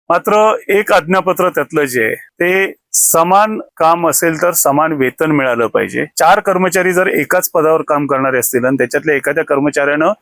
मात्र एक आज्ञापत्र त्यातलं जे आहे ते समान काम असेल तर समान वेतन मिळालं पाहिजे. 4 कर्मचारी जर एकाच पदावर काम करणारे असतील आणि त्याच्यातल्या एखाद्या कर्मचाऱ्यानं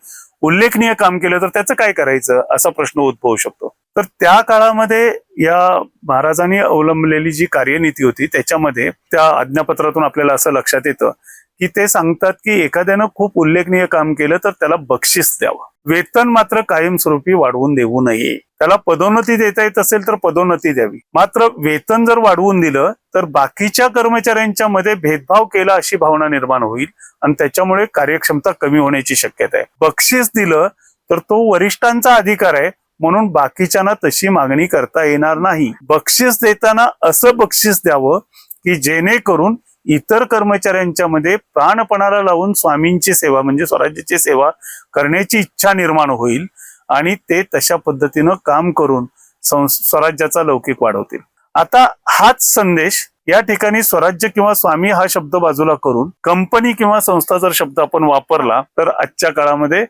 उल्लेखनीय काम केलं तर त्याचं काय करायचं असा प्रश्न उद्भवू शकतो. तर त्या काळामध्ये या महाराजांनी अवलंबलेली जी कार्यनीती होती त्याच्यामध्ये त्या आज्ञापत्रातून आपल्याला असं लक्षात येतं की ते सांगतात की एखाद्यानं खूप उल्लेखनीय काम केलं तर त्याला बक्षीस द्यावं, वेतन मात्र कायमस्वरूपी वाढवून देऊ नये. त्याला पदोन्नती देता येत असेल तर पदोन्नती द्यावी, मात्र वेतन जर वाढवून दिलं तर बाकीच्या कर्मचाऱ्यांच्या मध्ये भेदभाव केला अशी भावना निर्माण होईल आणि त्याच्यामुळे कार्यक्षमता कमी होण्याची शक्यता आहे. बक्षीस दिलं तर तो वरिष्ठांचा अधिकार आहे म्हणून बाकीच्यांना तशी मागणी करता येणार नाही. बक्षीस देताना असं बक्षीस द्यावं की जेणेकरून इतर कर्मचाऱ्यांच्या मध्ये प्राणपणाला लावून स्वामींची सेवा म्हणजे स्वराज्याची सेवा करण्याची इच्छा निर्माण होईल आणि ते तशा पद्धतीनं काम करून स्वराज्याचा लौकिक वाढवतील. आता हाच संदेश या ठिकाणी स्वराज्य किंवा स्वामी हा शब्द बाजूला करून कंपनी किंवा संस्था जर शब्द आपण वापरला तर आजच्या काळामध्ये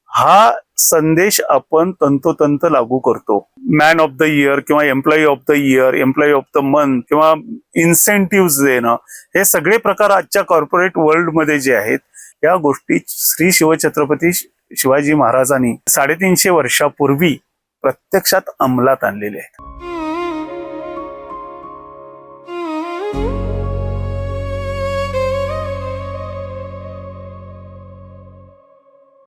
हा संदेश आपण तंतोतंत लागू करतो. मॅन ऑफ द इयर किंवा employee of the year, employee of the month किंवा इन्सेंटिव्ह देणं, हे सगळे प्रकार आजच्या कॉर्पोरेट वर्ल्ड मध्ये जे आहेत या गोष्टी श्री शिवछत्रपती शिवाजी महाराजांनी 350 वर्षापूर्वी प्रत्यक्षात अंमलात आणलेले आहेत.